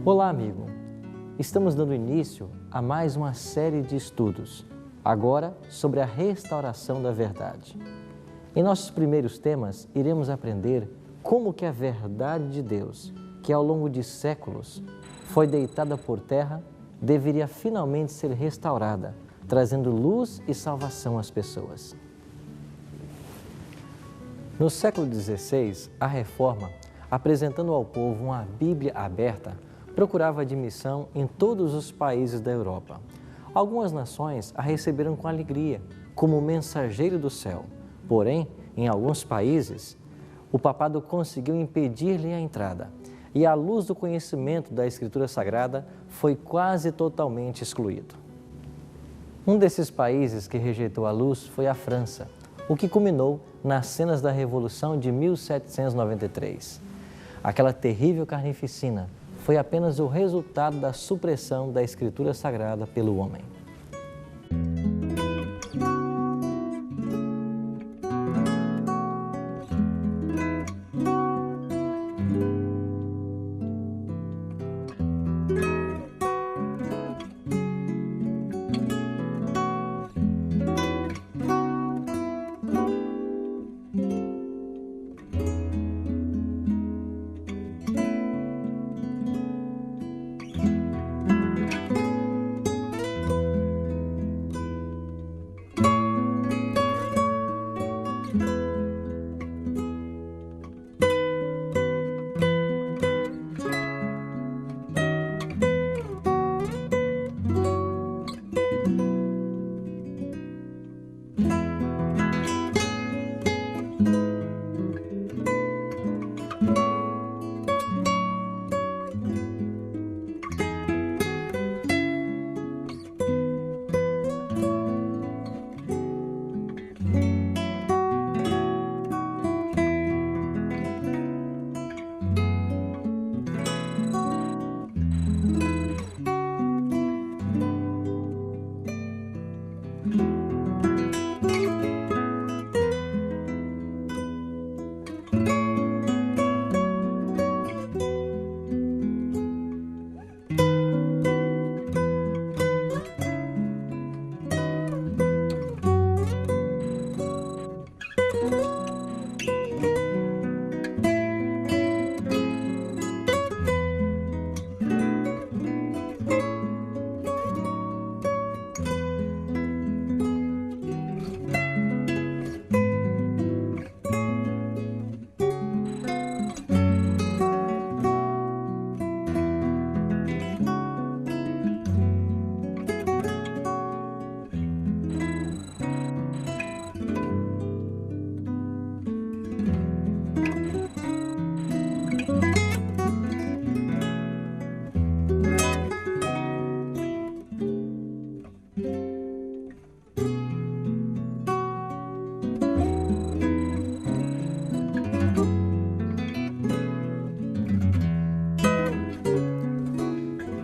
Olá, amigo! Estamos dando início a mais uma série de estudos, agora sobre a restauração da verdade. Em nossos primeiros temas, iremos aprender como que a verdade de Deus, que ao longo de séculos foi deitada por terra, deveria finalmente ser restaurada, trazendo luz e salvação às pessoas. No século XVI, a Reforma, apresentando ao povo uma Bíblia aberta, procurava admissão em todos os países da Europa. Algumas nações a receberam com alegria, como mensageiro do céu. Porém, em alguns países, o papado conseguiu impedir-lhe a entrada e a luz do conhecimento da Escritura Sagrada foi quase totalmente excluído. Um desses países que rejeitou a luz foi a França, o que culminou nas cenas da Revolução de 1793. Aquela terrível carnificina foi apenas o resultado da supressão da Escritura Sagrada pelo homem.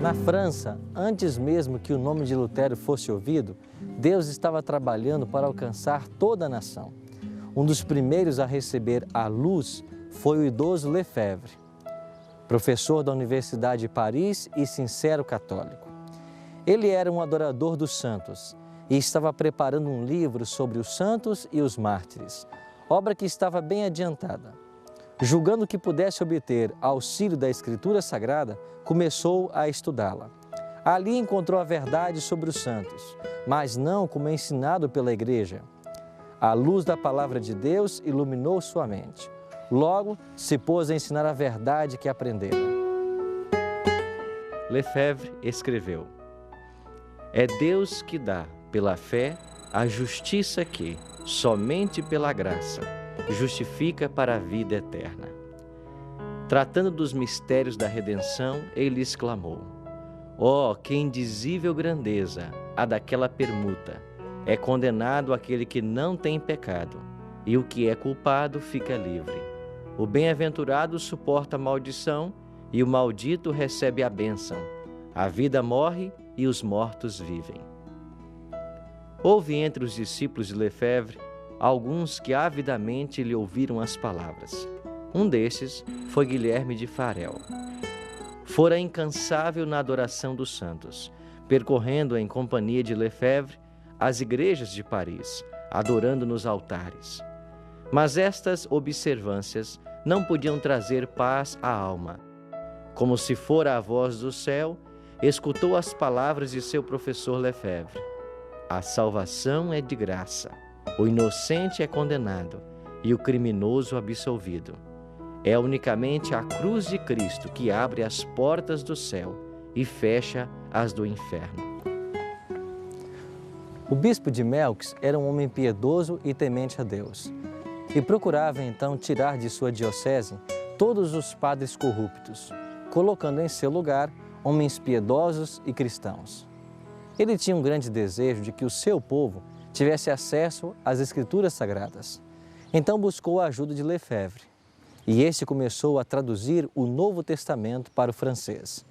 Na França, antes mesmo que o nome de Lutero fosse ouvido, Deus estava trabalhando para alcançar toda a nação. Um dos primeiros a receber a luz foi o idoso Lefebvre, professor da Universidade de Paris e sincero católico. Ele era um adorador dos santos e estava preparando um livro sobre os santos e os mártires, obra que estava bem adiantada. Julgando que pudesse obter auxílio da Escritura Sagrada, começou a estudá-la. Ali encontrou a verdade sobre os santos, mas não como é ensinado pela Igreja. A luz da Palavra de Deus iluminou sua mente. Logo, se pôs a ensinar a verdade que aprendera. Lefebvre escreveu: "É Deus que dá, pela fé, a justiça que, somente pela graça, justifica para a vida eterna." Tratando dos mistérios da redenção, ele exclamou: "Oh, que indizível grandeza a daquela permuta! É condenado aquele que não tem pecado, e o que é culpado fica livre. O bem-aventurado suporta a maldição, e o maldito recebe a bênção. A vida morre e os mortos vivem." Houve entre os discípulos de Lefebvre alguns que avidamente lhe ouviram as palavras. Um destes foi Guilherme de Farel. Fora incansável na adoração dos santos, percorrendo em companhia de Lefebvre as igrejas de Paris, adorando nos altares. Mas estas observâncias não podiam trazer paz à alma. Como se fora a voz do céu, escutou as palavras de seu professor Lefebvre. A salvação é de graça, o inocente é condenado e o criminoso absolvido. É unicamente a cruz de Cristo que abre as portas do céu e fecha as do inferno. O bispo de Melx era um homem piedoso e temente a Deus, e procurava então tirar de sua diocese todos os padres corruptos, colocando em seu lugar homens piedosos e cristãos. Ele tinha um grande desejo de que o seu povo tivesse acesso às Escrituras Sagradas. Então buscou a ajuda de Lefebvre, e este começou a traduzir o Novo Testamento para o francês.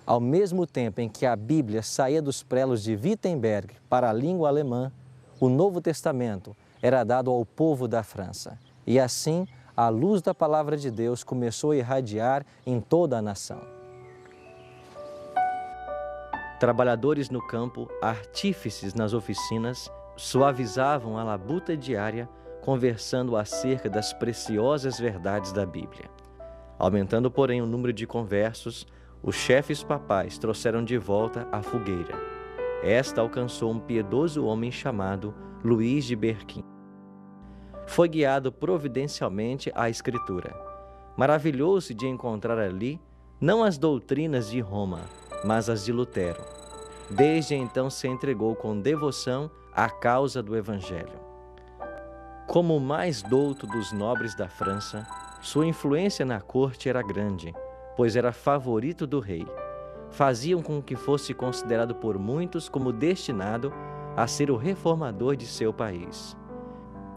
Ao mesmo tempo em que a Bíblia saía dos prelos de Wittenberg para a língua alemã, o Novo Testamento era dado ao povo da França. E assim, a luz da palavra de Deus começou a irradiar em toda a nação. Trabalhadores no campo, artífices nas oficinas, suavizavam a labuta diária, conversando acerca das preciosas verdades da Bíblia. Aumentando, porém, o número de conversos, os chefes papais trouxeram de volta a fogueira. Esta alcançou um piedoso homem chamado Luís de Berquim. Foi guiado providencialmente à Escritura. Maravilhou-se de encontrar ali não as doutrinas de Roma, mas as de Lutero. Desde então se entregou com devoção à causa do Evangelho. Como o mais douto dos nobres da França, sua influência na corte era grande, pois era favorito do rei. Faziam com que fosse considerado por muitos como destinado a ser o reformador de seu país.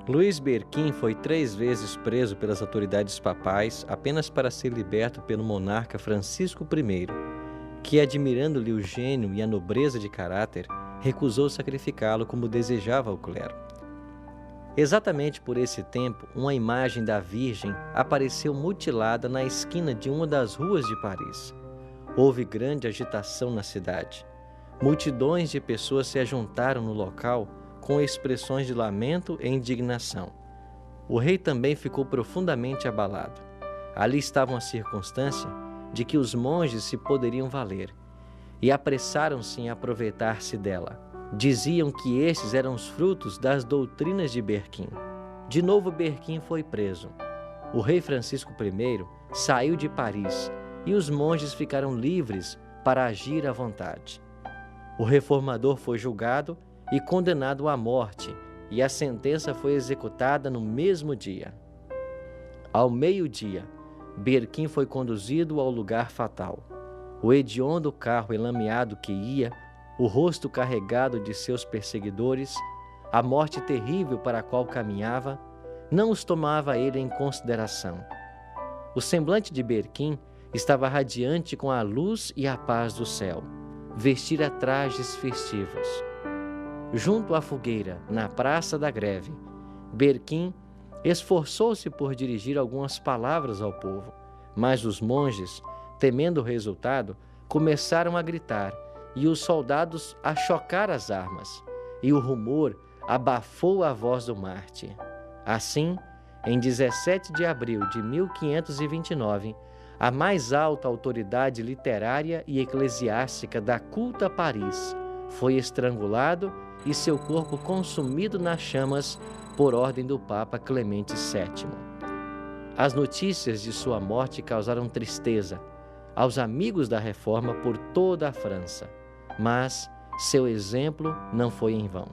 Luís Berquim foi 3 vezes preso pelas autoridades papais apenas para ser liberto pelo monarca Francisco I, que, admirando-lhe o gênio e a nobreza de caráter, recusou sacrificá-lo como desejava o clero. Exatamente por esse tempo, uma imagem da Virgem apareceu mutilada na esquina de uma das ruas de Paris. Houve grande agitação na cidade. Multidões de pessoas se ajuntaram no local com expressões de lamento e indignação. O rei também ficou profundamente abalado. Ali estava uma circunstância de que os monges se poderiam valer, e apressaram-se em aproveitar-se dela. Diziam que estes eram os frutos das doutrinas de Berquim. De novo Berquim foi preso. O rei Francisco I saiu de Paris e os monges ficaram livres para agir à vontade. O reformador foi julgado e condenado à morte, e a sentença foi executada no mesmo dia. Ao meio-dia, Berquim foi conduzido ao lugar fatal. O hediondo carro enlameado que ia, o rosto carregado de seus perseguidores, a morte terrível para a qual caminhava, não os tomava ele em consideração. O semblante de Berquim estava radiante com a luz e a paz do céu. Vestira trajes festivos. Junto à fogueira, na Praça da Greve, Berquim esforçou-se por dirigir algumas palavras ao povo, mas os monges, temendo o resultado, começaram a gritar e os soldados a chocar as armas, e o rumor abafou a voz do mártir. Assim, em 17 de abril de 1529, a mais alta autoridade literária e eclesiástica da culta Paris foi estrangulado e seu corpo consumido nas chamas por ordem do Papa Clemente VII. As notícias de sua morte causaram tristeza aos amigos da Reforma por toda a França, mas seu exemplo não foi em vão.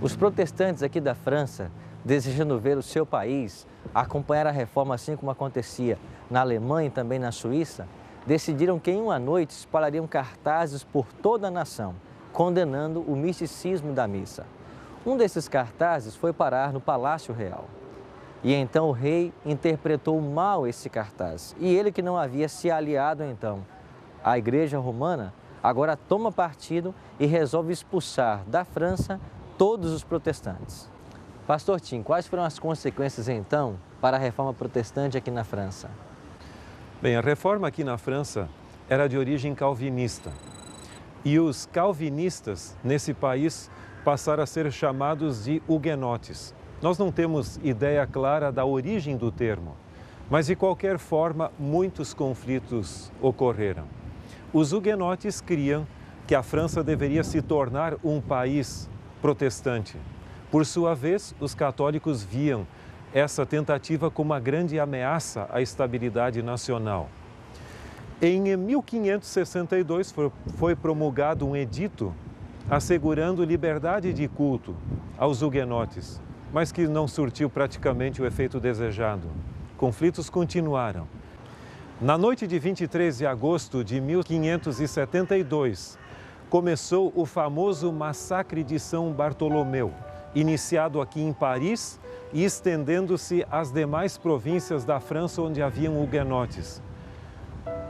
Os protestantes aqui da França, desejando ver o seu país acompanhar a reforma assim como acontecia na Alemanha e também na Suíça, decidiram que em uma noite espalhariam cartazes por toda a nação, condenando o misticismo da missa. Um desses cartazes foi parar no Palácio Real. E então o rei interpretou mal esse cartaz. E ele, que não havia se aliado então à Igreja Romana, agora toma partido e resolve expulsar da França todos os protestantes. Pastor Tim, quais foram as consequências então para a reforma protestante aqui na França? Bem, a reforma aqui na França era de origem calvinista. E os calvinistas nesse país passaram a ser chamados de huguenotes. Nós não temos ideia clara da origem do termo, mas de qualquer forma muitos conflitos ocorreram. Os huguenotes criam que a França deveria se tornar um país protestante. Por sua vez, os católicos viam essa tentativa como uma grande ameaça à estabilidade nacional. Em 1562 foi promulgado um edito assegurando liberdade de culto aos huguenotes, mas que não surtiu praticamente o efeito desejado. Conflitos continuaram. Na noite de 23 de agosto de 1572, começou o famoso massacre de São Bartolomeu, iniciado aqui em Paris e estendendo-se às demais províncias da França onde haviam huguenotes.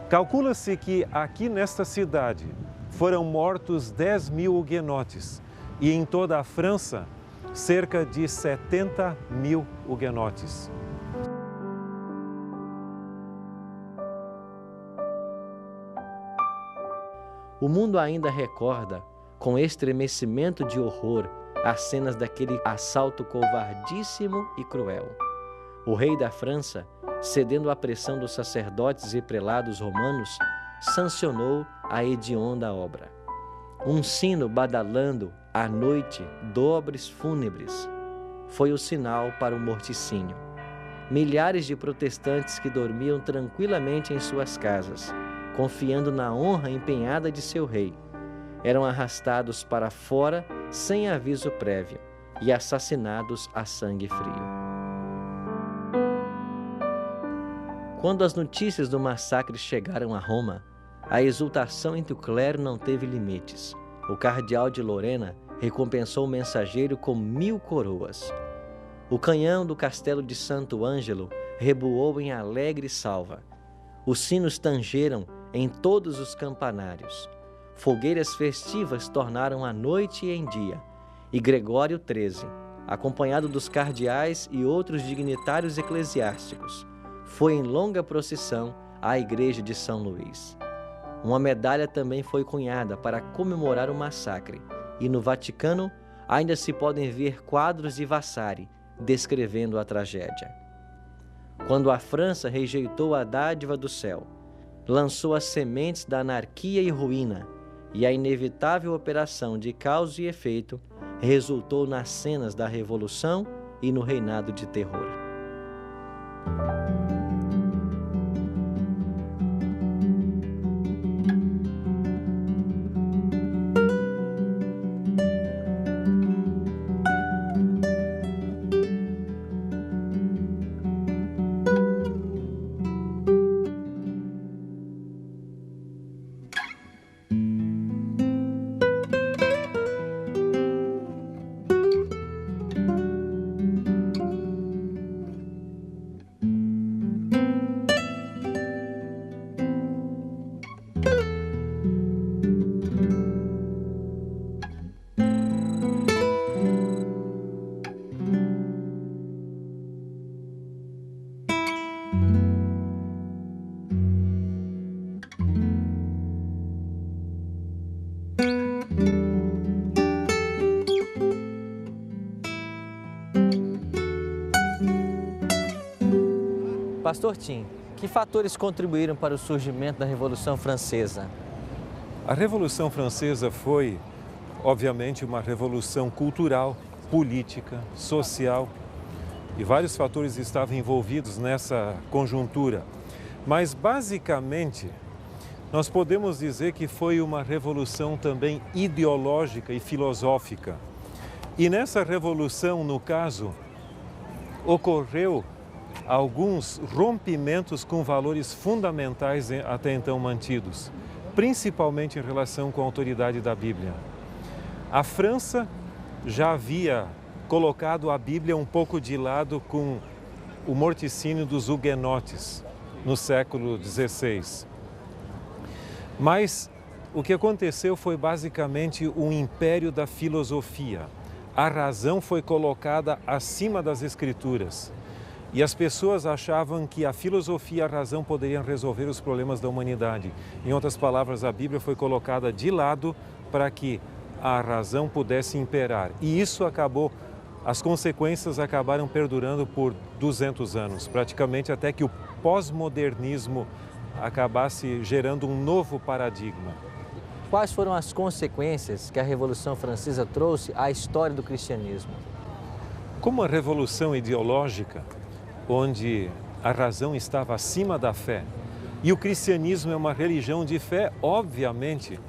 Calcula-se que aqui nesta cidade foram mortos 10.000 huguenotes e em toda a França cerca de 70.000 huguenotes. O mundo ainda recorda, com estremecimento de horror, as cenas daquele assalto covardíssimo e cruel. O rei da França, cedendo à pressão dos sacerdotes e prelados romanos, sancionou a hedionda obra. Um sino badalando à noite dobres fúnebres foi o sinal para o morticínio. Milhares de protestantes que dormiam tranquilamente em suas casas, confiando na honra empenhada de seu rei, eram arrastados para fora sem aviso prévio e assassinados a sangue frio. Quando as notícias do massacre chegaram a Roma, a exultação entre o clero não teve limites. O cardeal de Lorena recompensou o mensageiro com 1000 coroas. O canhão do castelo de Santo Ângelo reboou em alegre salva. Os sinos tangeram em todos os campanários. Fogueiras festivas tornaram a noite em dia. E Gregório XIII, acompanhado dos cardeais e outros dignitários eclesiásticos, foi em longa procissão à igreja de São Luís. Uma medalha também foi cunhada para comemorar o massacre, e no Vaticano ainda se podem ver quadros de Vasari descrevendo a tragédia. Quando a França rejeitou a dádiva do céu, lançou as sementes da anarquia e ruína, e a inevitável operação de causa e efeito resultou nas cenas da Revolução e no reinado de terror. Pastor Tim, que fatores contribuíram para o surgimento da Revolução Francesa? A Revolução Francesa foi, obviamente, uma revolução cultural, política, social, e vários fatores estavam envolvidos nessa conjuntura. Mas, basicamente, nós podemos dizer que foi uma revolução também ideológica e filosófica. E nessa revolução, no caso, ocorreu alguns rompimentos com valores fundamentais até então mantidos, principalmente em relação com a autoridade da Bíblia. A França já havia colocado a Bíblia um pouco de lado com o morticínio dos huguenotes no século XVI. Mas o que aconteceu foi basicamente um império da filosofia. A razão foi colocada acima das escrituras. E as pessoas achavam que a filosofia e a razão poderiam resolver os problemas da humanidade. Em outras palavras, a Bíblia foi colocada de lado para que a razão pudesse imperar. E isso acabou, as consequências acabaram perdurando por 200 anos, praticamente até que o pós-modernismo acabasse gerando um novo paradigma. Quais foram as consequências que a Revolução Francesa trouxe à história do cristianismo? Como a revolução ideológica, onde a razão estava acima da fé, e o cristianismo é uma religião de fé, obviamente,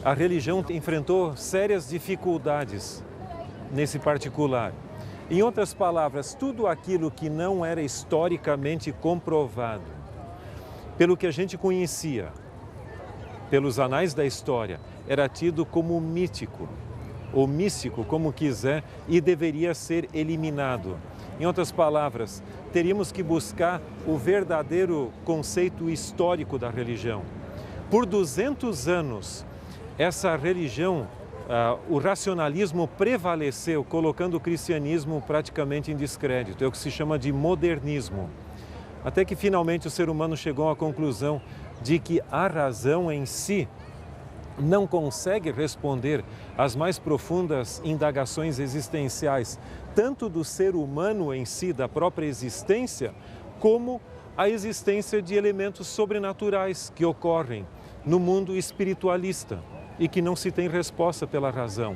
a religião enfrentou sérias dificuldades nesse particular. Em outras palavras, tudo aquilo que não era historicamente comprovado, pelo que a gente conhecia, pelos anais da história, era tido como mítico, ou místico, como quiser, e deveria ser eliminado. Em outras palavras, teríamos que buscar o verdadeiro conceito histórico da religião. Por 200 anos, essa religião, o racionalismo prevaleceu, colocando o cristianismo praticamente em descrédito. É o que se chama de modernismo. Até que finalmente o ser humano chegou à conclusão de que a razão em si não consegue responder às mais profundas indagações existenciais, tanto do ser humano em si, da própria existência, como a existência de elementos sobrenaturais que ocorrem no mundo espiritualista e que não se tem resposta pela razão.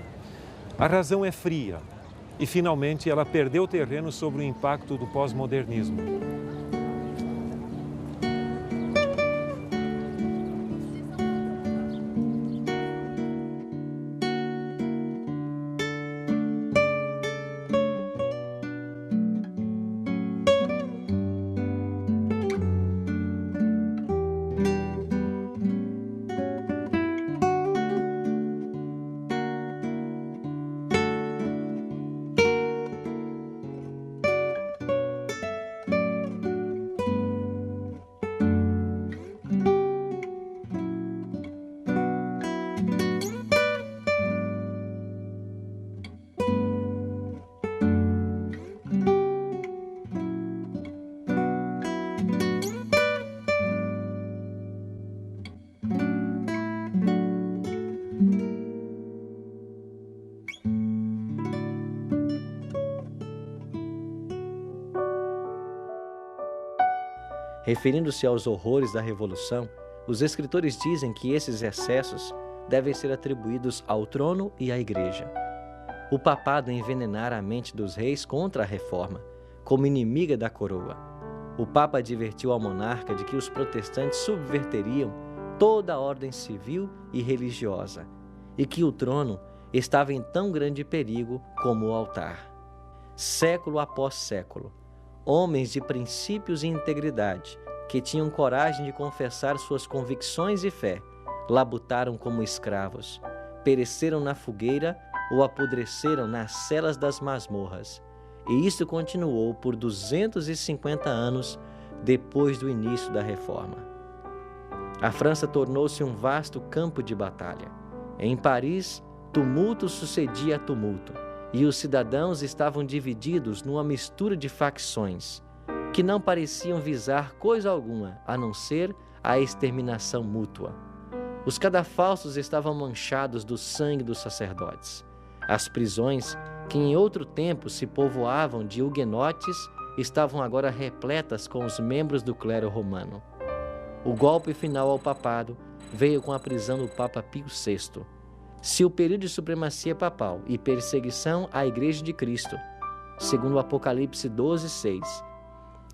A razão é fria e, finalmente, ela perdeu terreno sobre o impacto do pós-modernismo. Referindo-se aos horrores da Revolução, os escritores dizem que esses excessos devem ser atribuídos ao trono e à Igreja. O papado envenenara a mente dos reis contra a reforma, como inimiga da coroa. O Papa advertiu ao monarca de que os protestantes subverteriam toda a ordem civil e religiosa, e que o trono estava em tão grande perigo como o altar. Século após século, homens de princípios e integridade, que tinham coragem de confessar suas convicções e fé, labutaram como escravos, pereceram na fogueira ou apodreceram nas celas das masmorras. E isso continuou por 250 anos depois do início da Reforma. A França tornou-se um vasto campo de batalha. Em Paris, tumulto sucedia a tumulto, e os cidadãos estavam divididos numa mistura de facções, que não pareciam visar coisa alguma, a não ser a exterminação mútua. Os cadafalsos estavam manchados do sangue dos sacerdotes. As prisões, que em outro tempo se povoavam de huguenotes, estavam agora repletas com os membros do clero romano. O golpe final ao papado veio com a prisão do Papa Pio VI. Se o período de supremacia papal e perseguição à Igreja de Cristo, segundo o Apocalipse 12:6,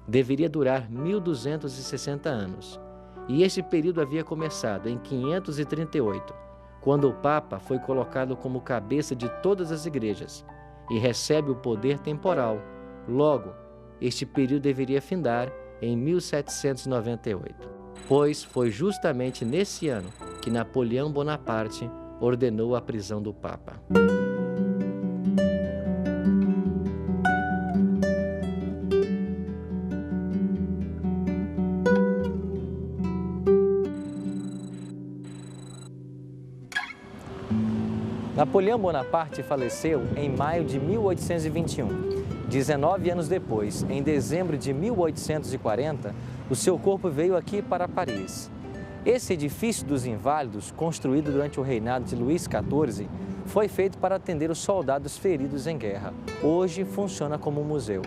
deveria durar 1260 anos, e esse período havia começado em 538, quando o Papa foi colocado como cabeça de todas as igrejas, e recebe o poder temporal. Logo, este período deveria findar em 1798, pois foi justamente nesse ano que Napoleão Bonaparte ordenou a prisão do Papa. Napoleão Bonaparte faleceu em maio de 1821. 19 anos depois, em dezembro de 1840, o seu corpo veio aqui para Paris. Esse edifício dos Inválidos, construído durante o reinado de Luís XIV, foi feito para atender os soldados feridos em guerra. Hoje funciona como um museu.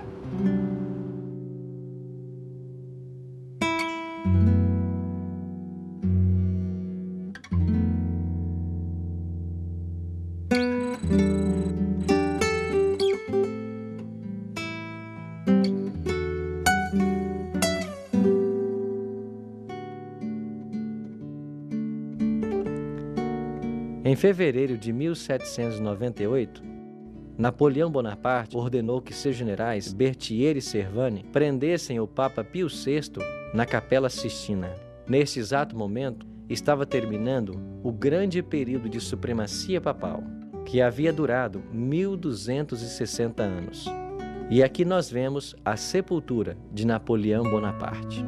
Em fevereiro de 1798, Napoleão Bonaparte ordenou que seus generais Berthier e Servane prendessem o Papa Pio VI na Capela Sistina. Nesse exato momento, estava terminando o grande período de supremacia papal, que havia durado 1260 anos. E aqui nós vemos a sepultura de Napoleão Bonaparte.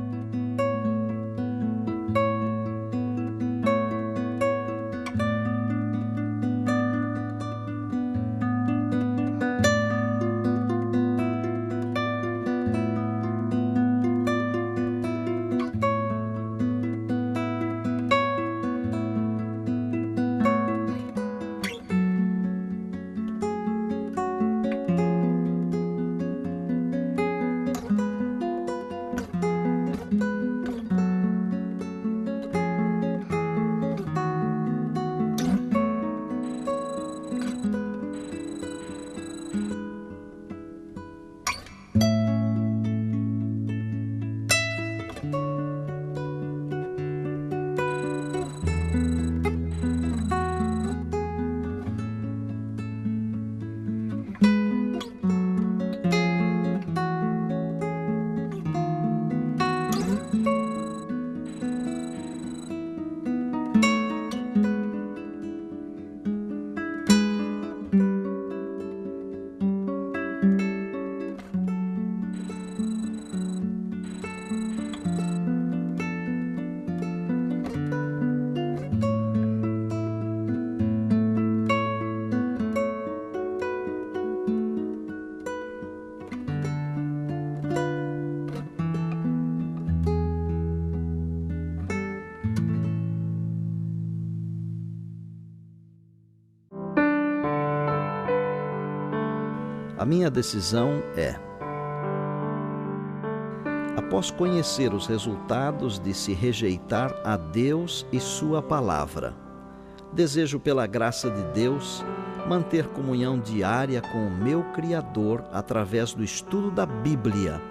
A minha decisão é: após conhecer os resultados de se rejeitar a Deus e Sua palavra, desejo, pela graça de Deus, manter comunhão diária com o meu Criador através do estudo da Bíblia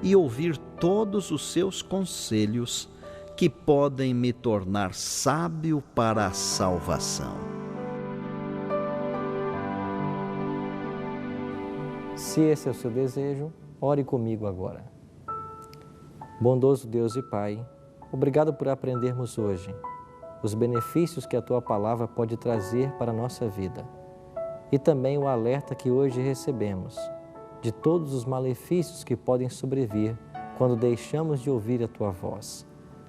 e ouvir todos os seus conselhos que podem me tornar sábio para a salvação. Se esse é o seu desejo, ore comigo agora. Bondoso Deus e Pai, obrigado por aprendermos hoje os benefícios que a Tua palavra pode trazer para a nossa vida e também o alerta que hoje recebemos de todos os malefícios que podem sobrevir quando deixamos de ouvir a Tua voz.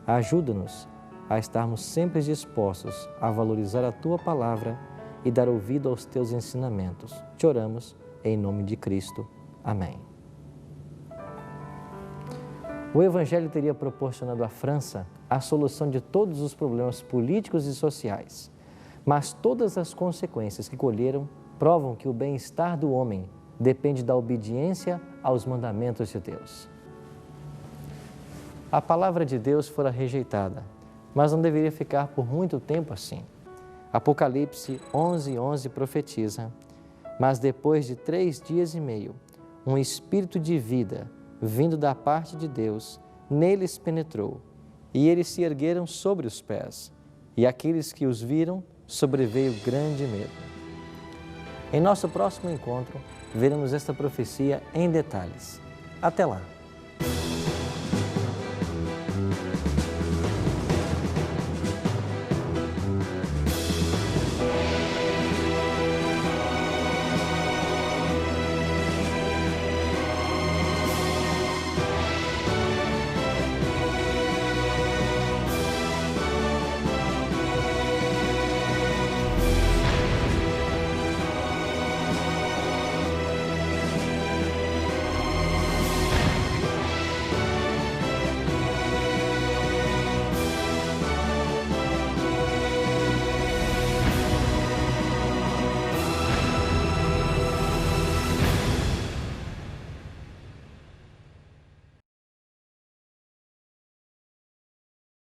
Ajuda-nos a estarmos sempre dispostos a valorizar a Tua palavra e dar ouvido aos Teus ensinamentos. Te oramos em nome de Cristo. Amém. O Evangelho teria proporcionado à França a solução de todos os problemas políticos e sociais, mas todas as consequências que colheram provam que o bem-estar do homem depende da obediência aos mandamentos de Deus. A palavra de Deus fora rejeitada, mas não deveria ficar por muito tempo assim. Apocalipse 11:11 profetiza: mas depois de 3 dias e meio, um espírito de vida, vindo da parte de Deus, neles penetrou, e eles se ergueram sobre os pés, e aqueles que os viram sobreveio grande medo. Em nosso próximo encontro, veremos esta profecia em detalhes. Até lá!